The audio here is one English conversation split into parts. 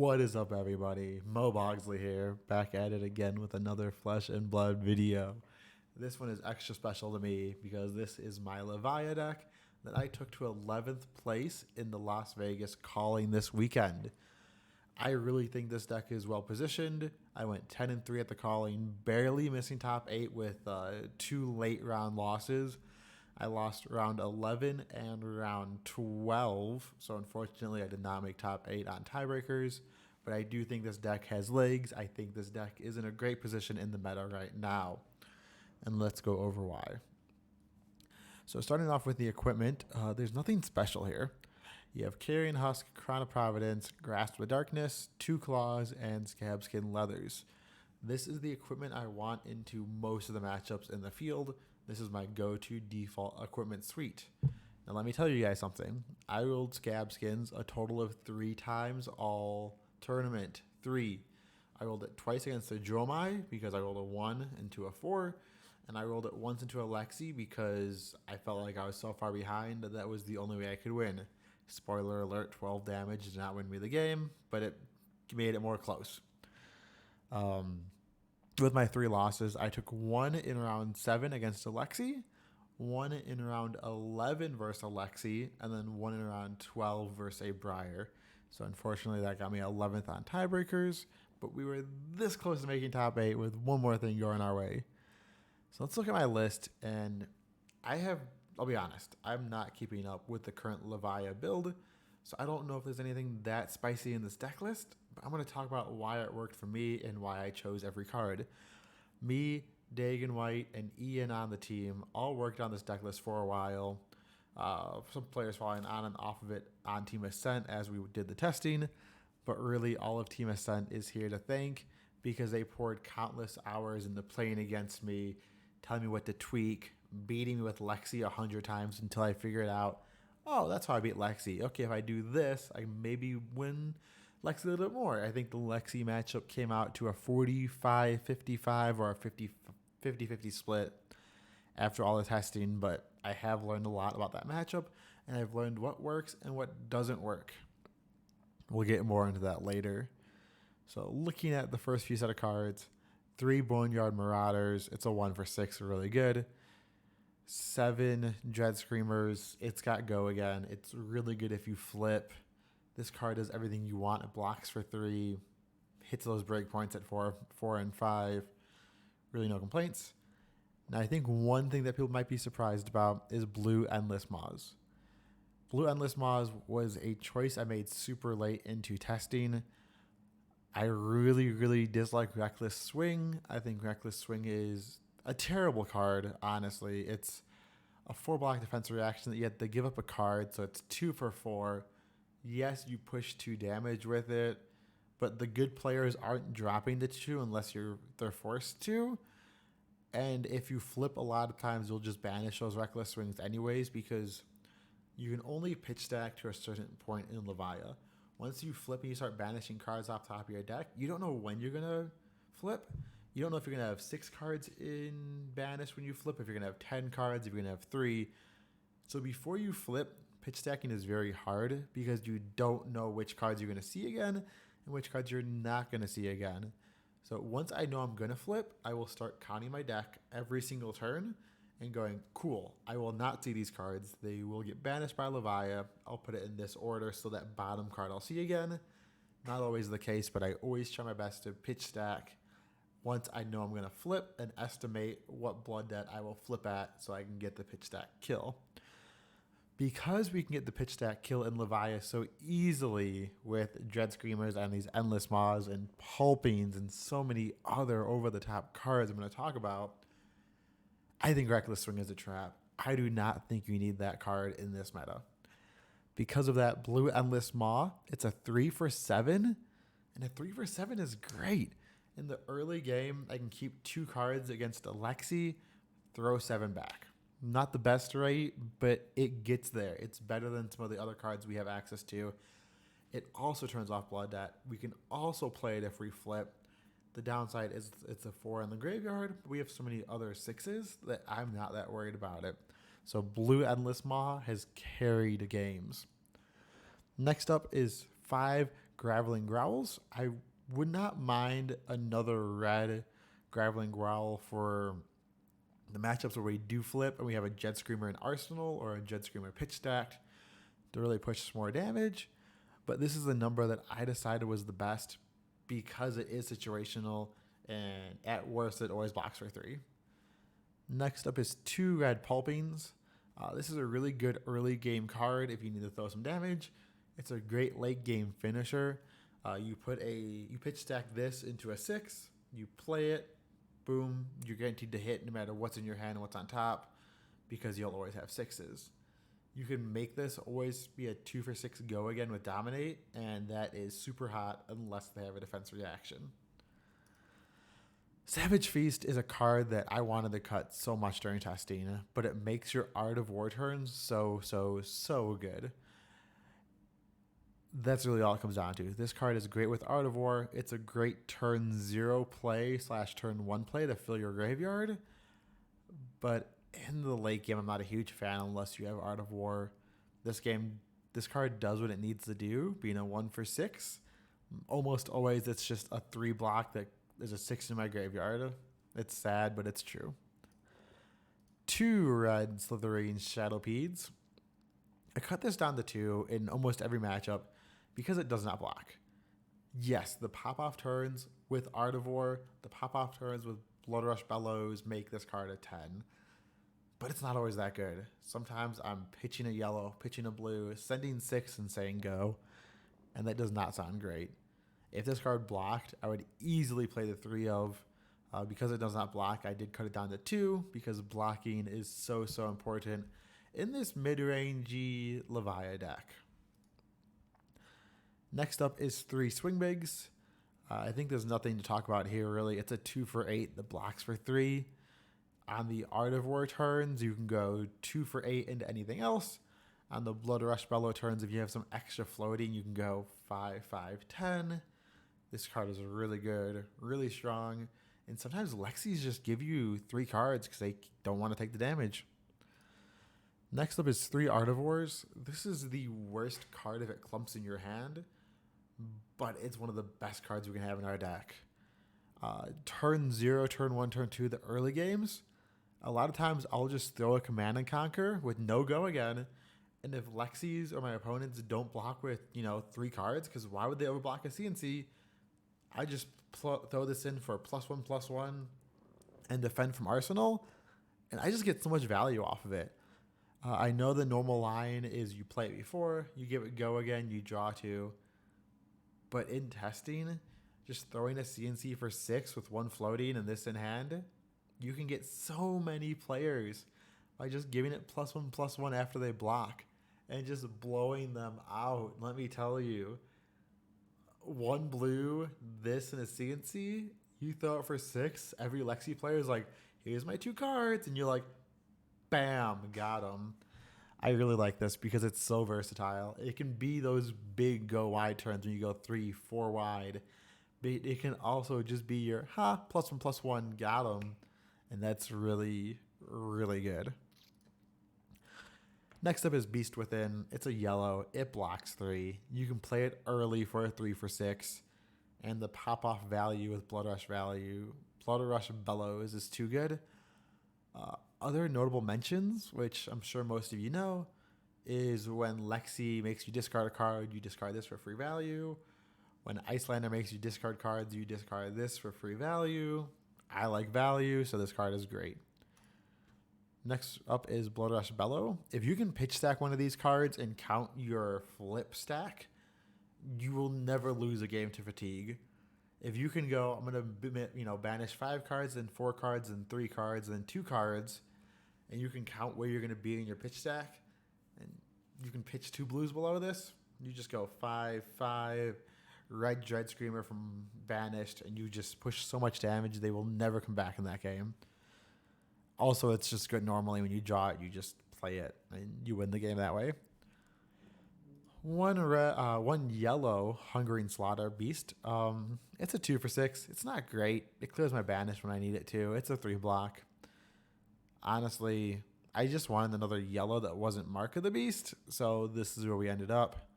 What is up, everybody? Mobogsly here, back at it again with another Flesh and Blood video. This one is extra special to me because this is my Levia deck that I took to 11th place in the Las Vegas calling this weekend. I really think this deck is well positioned. I went 10-3 at the calling, barely missing top 8 with 2 late round losses. I lost round 11 and round 12, so unfortunately I did not make top 8 on tiebreakers, but I do think this deck has legs. I think this deck is in a great position in the meta right now, and let's go over why. So starting off with the equipment, there's nothing special here. You have Carrion Husk, Crown of Providence, Grasp of the Darkness, 2 Claws, and Scabskin Leathers. This is the equipment I want into most of the matchups in the field. This is my go-to default equipment suite. Now let me tell you guys something. I rolled Scab Skins a total of 3 times all tournament. 3. I rolled it twice against the Dromai because I rolled a 1 into a 4. And I rolled it once into a Lexi because I felt like I was so far behind that was the only way I could win. Spoiler alert, 12 damage did not win me the game, but it made it more close. With my 3 losses, I took 1 in round 7 against Alexi, 1 in round 11 versus Alexi, and then 1 in round 12 versus a Briar. So unfortunately, that got me 11th on tiebreakers, but we were this close to making top 8 with one more thing going our way. So let's look at my list, and I'll be honest, I'm not keeping up with the current Levia build, so I don't know if there's anything that spicy in this deck list, but I'm going to talk about why it worked for me and why I chose every card. Me, Dagan White, and Ian on the team all worked on this deck list for a while. Some players falling on and off of it on Team Ascent as we did the testing, but really all of Team Ascent is here to thank because they poured countless hours into playing against me, telling me what to tweak, beating me with Lexi 100 times until I figured out, oh, that's how I beat Lexi. Okay, if I do this, I maybe win Lexi a little bit more. I think the Lexi matchup came out to a 45-55 or a 50-50 split after all the testing, but I have learned a lot about that matchup, and I've learned what works and what doesn't work. We'll get more into that later. So looking at the first few set of cards, 3 Boneyard Marauders, it's a 1 for 6, really good. 7 Dread Screamers, it's got go again. It's really good if you flip. This card does everything you want. It blocks for 3, hits those breakpoints at 4, 4, and 5. Really no complaints. Now I think one thing that people might be surprised about is Blue Endless Maws. Blue Endless Maws was a choice I made super late into testing. I really dislike Reckless Swing. I think Reckless Swing is a terrible card, honestly. It's a 4-block defense reaction that you have to give up a card, so it's 2 for 4. Yes, you push 2 damage with it, but the good players aren't dropping the 2 unless they're forced to. And if you flip a lot of times, you'll just banish those Reckless Swings anyways because you can only pitch stack to a certain point in Levia. Once you flip and you start banishing cards off top of your deck, you don't know when you're going to flip. You don't know if you're going to have 6 cards in banish when you flip, if you're going to have 10 cards, if you're going to have 3. So before you flip, pitch stacking is very hard because you don't know which cards you're going to see again and which cards you're not going to see again. So once I know I'm going to flip, I will start counting my deck every single turn and going, cool, I will not see these cards. They will get banished by Levia. I'll put it in this order so that bottom card I'll see again. Not always the case, but I always try my best to pitch stack once I know I'm going to flip and estimate what blood debt I will flip at so I can get the pitch stack kill. Because we can get the pitch stack kill in Levia so easily with Dread Screamers and these Endless Maws and Pulpings and so many other over-the-top cards I'm going to talk about, I think Reckless Swing is a trap. I do not think you need that card in this meta. Because of that Blue Endless Maw, it's a 3 for 7, and a 3 for 7 is great. In the early game, I can keep 2 cards against Alexi, throw 7 back. Not the best rate, but it gets there. It's better than some of the other cards we have access to. It also turns off blood debt. We can also play it if we flip. The downside is it's a 4 in the graveyard. But we have so many other 6s that I'm not that worried about it. So Blue Endless Maw has carried games. Next up is 5 Graveling Growls. I would not mind another red Graveling Growl for the matchups where we do flip and we have a Jet Screamer in Arsenal or a Jet Screamer pitch stacked to really push some more damage. But this is the number that I decided was the best because it is situational, and at worst it always blocks for 3. Next up is 2 red Pulpings. This is a really good early game card if you need to throw some damage. It's a great late game finisher. You pitch stack this into a 6, you play it, boom, you're guaranteed to hit no matter what's in your hand and what's on top because you'll always have 6s. You can make this always be a 2 for 6 go again with Dominate, and that is super hot unless they have a defense reaction. Savage Feast is a card that I wanted to cut so much during testing, but it makes your Art of War turns so good. That's really all it comes down to. This card is great with Art of War. It's a great turn 0 play / turn 1 play to fill your graveyard. But in the late game, I'm not a huge fan unless you have Art of War. This card does what it needs to do, being a 1 for 6. Almost always it's just a 3 block that there's a 6 in my graveyard. It's sad, but it's true. 2 red Slitherine Shadowpedes. I cut this down to 2 in almost every matchup because it does not block. Yes, the pop-off turns with Art of War, the pop-off turns with Blood Rush Bellows make this card a 10. But it's not always that good. Sometimes I'm pitching a yellow, pitching a blue, sending 6 and saying go, and that does not sound great. If this card blocked, I would easily play the 3 of. Because it does not block, I did cut it down to 2 because blocking is so important in this mid-rangey Levia deck. Next up is 3 Swing Bigs. I think there's nothing to talk about here really. It's a 2 for 8 that blocks for 3. On the Art of War turns, you can go 2 for 8 into anything else. On the Blood Rush Bellow turns, if you have some extra floating, you can go 5, 5, 10. This card is really good, really strong. And sometimes Lexies just give you 3 cards because they don't want to take the damage. Next up is 3 Art of Wars. This is the worst card if it clumps in your hand, but it's one of the best cards we can have in our deck. Turn 0, turn 1, turn 2, the early games, a lot of times I'll just throw a Command and Conquer with no go again. And if Lexies or my opponents don't block with, 3 cards, because why would they overblock a CNC? I just throw this in for +1/+1 and defend from Arsenal, and I just get so much value off of it. I know the normal line is you play it before, you give it go again, you draw 2. But in testing, just throwing a CNC for 6 with 1 floating and this in hand, you can get so many players by just giving it +1/+1 after they block and just blowing them out. Let me tell you, 1 blue, this, and a CNC, you throw it for 6, every Lexi player is like, here's my 2 cards, and you're like, bam, got them. I really like this because it's so versatile. It can be those big go wide turns when you go 3, 4 wide. But it can also just be your, +1/+1, got them. And that's really, really good. Next up is Beast Within. It's a yellow. It blocks 3. You can play it early for a 3 for 6. And the pop-off value with Blood Rush Bellows is too good. Other notable mentions, which I'm sure most of you know, is when Lexi makes you discard a card, you discard this for free value. When Icelander makes you discard cards, you discard this for free value. I like value, so this card is great. Next up is Blood Rush Bellow. If you can pitch stack one of these cards and count your flip stack, you will never lose a game to Fatigue. If you can go, I'm going to banish 5 cards, then 4 cards, then 3 cards, then 2 cards, and you can count where you're going to be in your pitch stack, and you can pitch 2 blues below this, you just go 5, 5, Red Dread Screamer from Banished, and you just push so much damage, they will never come back in that game. Also, it's just good normally when you draw it, you just play it, and you win the game that way. One yellow Hungering Slaughter Beast. It's a 2 for 6. It's not great. It clears my Banish when I need it to. It's a 3 block. Honestly, I just wanted another yellow that wasn't Mark of the Beast, so this is where we ended up.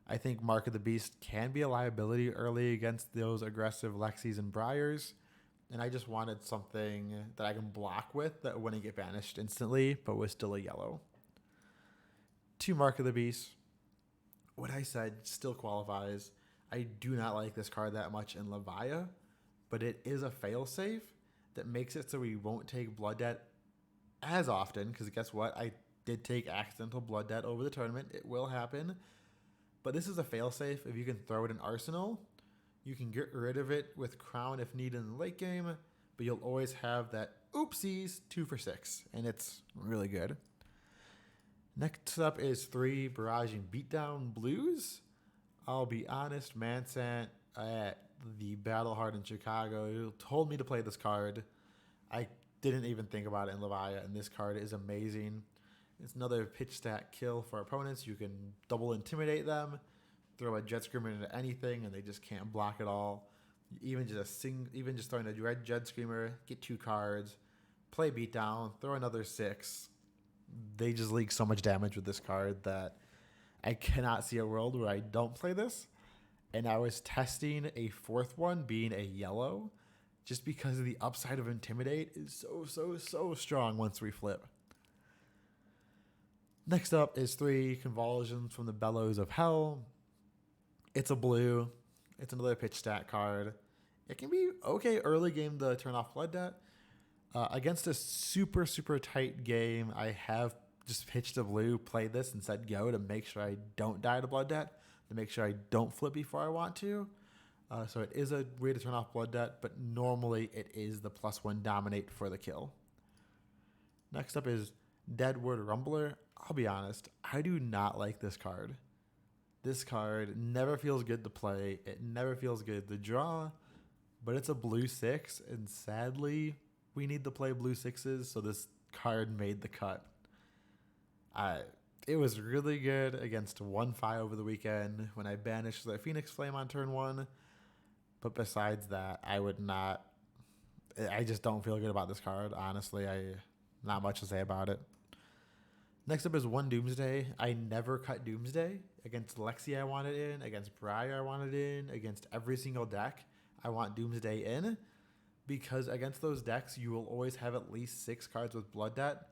I think Mark of the Beast can be a liability early against those aggressive Lexis and Briars. And I just wanted something that I can block with that wouldn't get banished instantly, but was still a yellow. 2 Mark of the Beast. What I said still qualifies. I do not like this card that much in Levia, but it is a failsafe that makes it so we won't take Blood Debt as often, because guess what? I did take accidental Blood Debt over the tournament. It will happen. But this is a failsafe. If you can throw it in Arsenal, you can get rid of it with Crown if needed in the late game, but you'll always have that oopsies 2 for 6, and it's really good. Next up is 3 Barraging Beatdown Blues. I'll be honest, Mansant at the Battle Hard in Chicago told me to play this card. I didn't even think about it in Levia, and this card is amazing. It's another pitch stack kill for opponents. You can double intimidate them, throw a Jet Screamer into anything, and they just can't block it all. Even just throwing a red Jet Screamer, get 2 cards, play Beatdown, throw another 6. They just leak so much damage with this card that I cannot see a world where I don't play this. And I was testing a 4th one being a yellow, just because the upside of Intimidate is so strong once we flip. Next up is 3 Convulsions from the Bellows of Hell. It's a blue. It's another pitch stat card. It can be okay early game to turn off Blood Debt. Against a super tight game, I have just pitched a blue, played this, and said go to make sure I don't die to Blood Debt, to make sure I don't flip before I want to. So it is a way to turn off Blood Debt, but normally it is the +1 dominate for the kill. Next up is Deadwood Rumbler. I'll be honest, I do not like this card. This card never feels good to play. It never feels good to draw, but it's a blue 6, and sadly, we need to play blue 6s, so this card made the cut. It was really good against 1-5 over the weekend when I banished the Phoenix Flame on turn 1, but besides that, I just don't feel good about this card, honestly. Not much to say about it. Next up is 1 Doomsday. I never cut Doomsday. Against Lexi I want it in, against Briar I want it in, against every single deck I want Doomsday in, because against those decks you will always have at least 6 cards with Blood Debt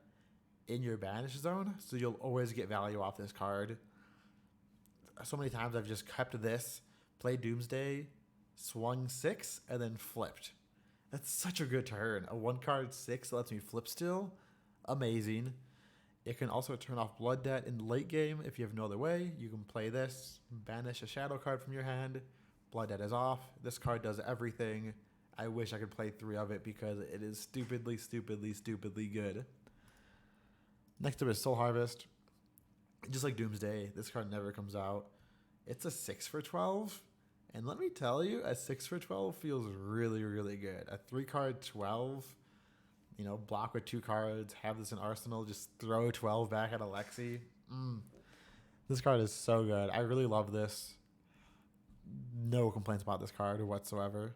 in your banish zone, so you'll always get value off this card. So many times I've just kept this, played Doomsday, swung 6, and then flipped. That's such a good turn. A 1-card 6 that lets me flip still. Amazing. It can also turn off Blood Debt in the late game if you have no other way. You can play this, banish a shadow card from your hand, Blood Debt is off. This card does everything. I wish I could play 3 of it because it is stupidly good. Next up is Soul Harvest. Just like Doomsday, this card never comes out. It's a 6 for 12. And let me tell you, a 6 for 12 feels really good. A 3-card 12, block with 2 cards, have this in Arsenal, just throw 12 back at Alexi. This card is so good. I really love this. No complaints about this card whatsoever.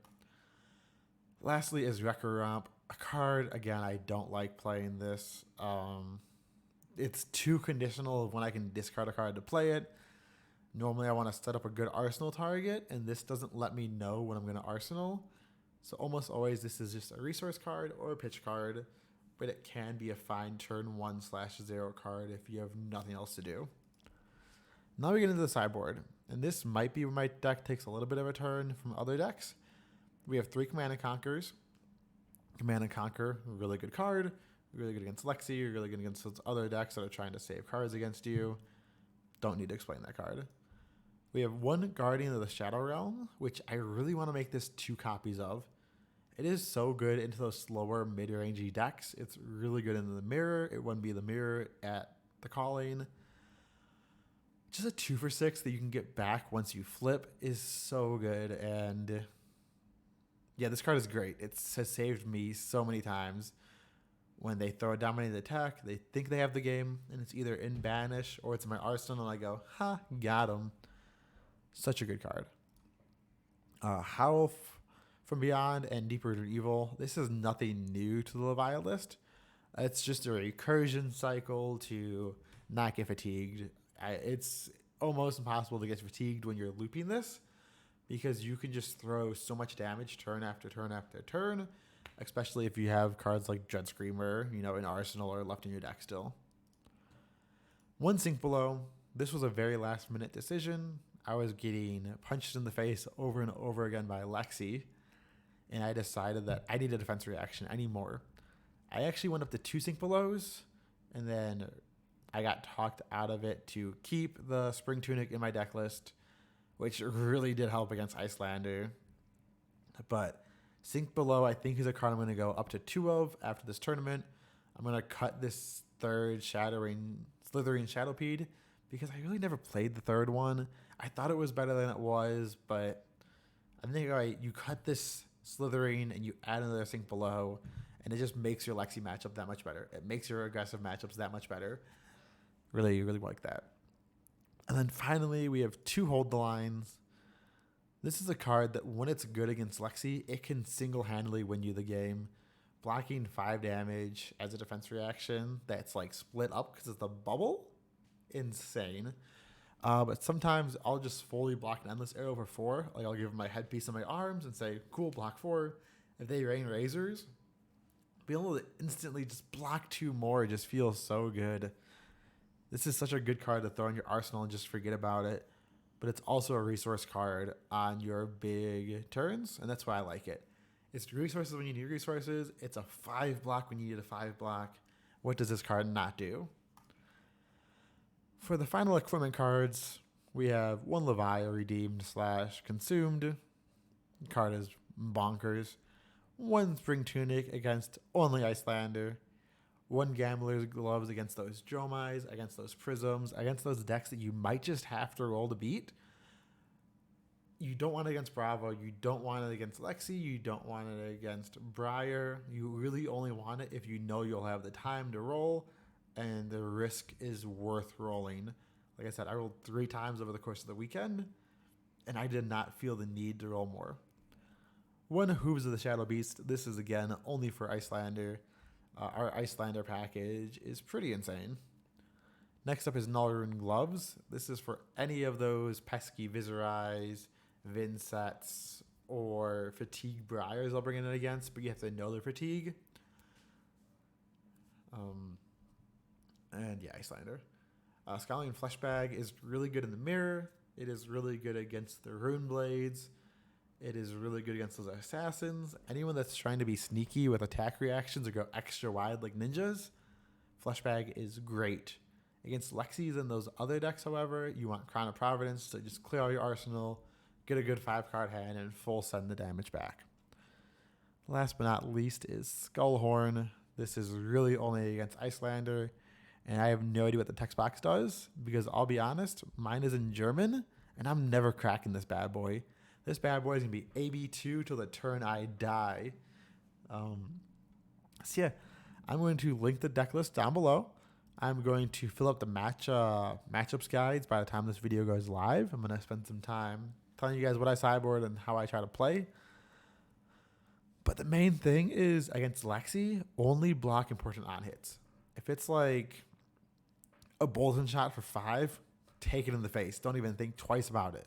Lastly is Wrecker Romp. A card, again, I don't like playing this. It's too conditional of when I can discard a card to play it. Normally I want to set up a good Arsenal target, and this doesn't let me know when I'm going to Arsenal. So almost always this is just a resource card or a pitch card, but it can be a fine turn 1/0 card if you have nothing else to do. Now we get into the sideboard, and this might be where my deck takes a little bit of a turn from other decks. We have 3 Command and Conquers. Command and Conquer, really good card, really good against Lexi, really good against those other decks that are trying to save cards against you. Don't need to explain that card. We have 1 Guardian of the Shadow Realm, which I really want to make this 2 copies of. It is so good into those slower mid-rangey decks. It's really good in the mirror. It wouldn't be the mirror at the calling. Just a 2 for 6 that you can get back once you flip is so good. And yeah, this card is great. It has saved me so many times. When they throw a dominated attack, they think they have the game, and it's either in banish or it's in my arsenal, and I go, ha, got him. Such a good card. Howl from Beyond and Deeper to Evil. This is nothing new to the Levia list. It's just a recursion cycle to not get fatigued. It's almost impossible to get fatigued when you're looping this, because you can just throw so much damage turn after turn after turn, especially if you have cards like Dread Screamer, in Arsenal or left in your deck still. One sink below. This was a very last minute decision. I was getting punched in the face over and over again by Lexi, and I decided that I need a defense reaction anymore. I actually went up to 2 sink belows, and then I got talked out of it to keep the Spring Tunic in my deck list, which really did help against Icelander. But sink below, I think, is a card I'm going to go up to 2 of after this tournament. I'm going to cut this third Slithering Shadowpede, because I really never played the third one. I thought it was better than it was, but I think you cut this Slithering and you add another sink below, and it just makes your Lexi matchup that much better. It makes your aggressive matchups that much better. Really, really like that. And then finally, we have 2 Hold the Lines. This is a card that when it's good against Lexi, it can single-handedly win you the game. Blocking 5 damage as a defense reaction that's like split up because it's the bubble. Insane. But sometimes I'll just fully block an Endless Arrow for 4. Like, I'll give them my headpiece on my arms and say, cool, block 4. If they rain razors, being able to instantly just block 2 more just feels so good. This is such a good card to throw in your arsenal and just forget about it. But it's also a resource card on your big turns, and that's why I like it. It's resources when you need resources. It's a 5 block when you need a 5 block. What does this card not do? For the final equipment cards, we have 1 Levia redeemed / consumed. The card is bonkers. 1 Spring Tunic against only Icelander. 1 Gambler's Gloves against those Dromais, against those Prisms, against those decks that you might just have to roll to beat. You don't want it against Bravo. You don't want it against Lexi. You don't want it against Briar. You really only want it if you know you'll have the time to roll and the risk is worth rolling. Like I said, I rolled 3 times over the course of the weekend, and I did not feel the need to roll more. 1 Hooves of the Shadow Beast. This is, again, only for Icelander. Our Icelander package is pretty insane. Next up is Null-Rune Gloves. This is for any of those pesky Viserais, Vinsets, or Fatigue Briars I'll bring it against, but you have to know their Fatigue. And yeah, Icelander. Scowling Fleshbag is really good in the mirror. It is really good against the Rune Blades. It is really good against those assassins. Anyone that's trying to be sneaky with attack reactions or go extra wide like ninjas, Fleshbag is great. Against Lexis and those other decks, however, you want Crown of Providence to just clear all your arsenal, get a good 5-card hand, and full send the damage back. Last but not least is Skullhorn. This is really only against Icelander, and I have no idea what the text box does, because I'll be honest, mine is in German, and I'm never cracking this bad boy. This bad boy is going to be AB2 till the turn I die. So yeah, I'm going to link the deck list down below. I'm going to fill up the matchups guides by the time this video goes live. I'm going to spend some time telling you guys what I sideboard and how I try to play. But the main thing is, against Lexi, only block important on hits. If it's like a Bolton shot for 5, take it in the face. Don't even think twice about it.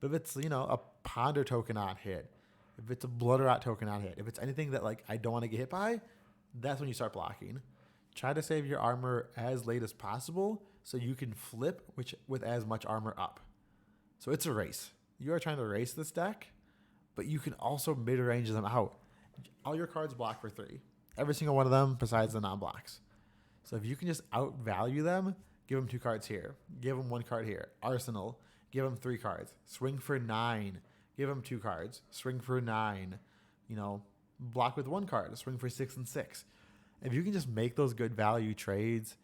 But if it's, a Ponder token on hit, if it's a Blood Rot token on hit, if it's anything that I don't want to get hit by, that's when you start blocking. Try to save your armor as late as possible so you can flip with as much armor up. So it's a race. You are trying to race this deck, but you can also mid-range them out. All your cards block for 3. Every single one of them besides the non-blocks. So if you can just outvalue them, give them 2 cards here. Give them 1 card here. Arsenal. Give them 3 cards. Swing for 9. Give them 2 cards. Swing for 9. Block with 1 card. Swing for 6 and 6. If you can just make those good value trades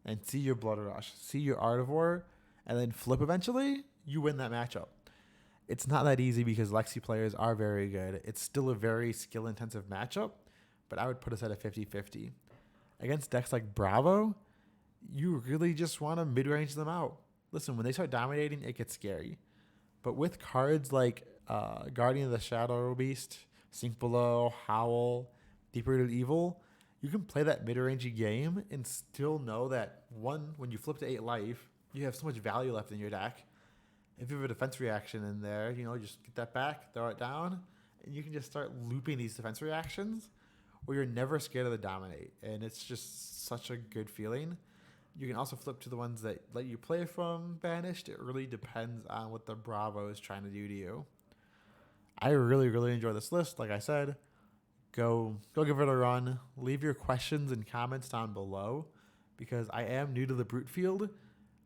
and see your Blood Rush, see your Artivore, and then flip eventually, you win that matchup. It's not that easy because Lexi players are very good. It's still a very skill-intensive matchup, but I would put us at a 50-50. Against decks like Bravo, you really just want to mid-range them out. Listen, when they start dominating, it gets scary. But with cards like Guardian of the Shadow Beast, Sink Below, Howl, Deep-Rooted Evil, you can play that mid-rangey game and still know that, 1, when you flip to 8 life, you have so much value left in your deck. If you have a defense reaction in there, just get that back, throw it down, and you can just start looping these defense reactions where you're never scared of the dominate. And it's just such a good feeling. You can also flip to the ones that let you play from banished. It really depends on what the Bravo is trying to do to you. I really, really enjoy this list. Like I said, go give it a run. Leave your questions and comments down below because I am new to the Brute Field.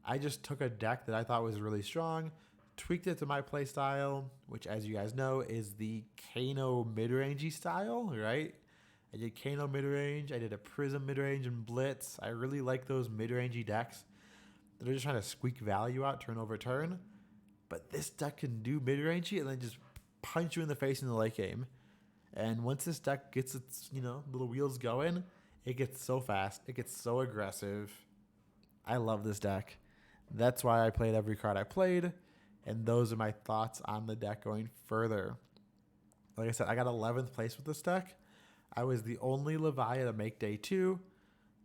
I just took a deck that I thought was really strong, tweaked it to my play style, which, as you guys know, is the Kano mid-rangey style, right? I did Kano mid-range. I did a Prism mid-range and Blitz. I really like those mid-rangey decks that are just trying to squeak value out turn over turn. But this deck can do mid-rangey and then just punch you in the face in the late game. And once this deck gets its, little wheels going, it gets so fast. It gets so aggressive. I love this deck. That's why I played every card I played. And those are my thoughts on the deck going further. Like I said, I got 11th place with this deck. I was the only Levia to make day 2.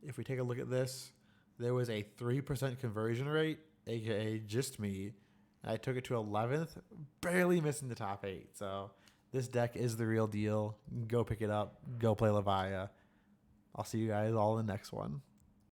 If we take a look at this, there was a 3% conversion rate, aka just me. And I took it to 11th, barely missing the top 8. So this deck is the real deal. Go pick it up. Go play Levia. I'll see you guys all in the next one.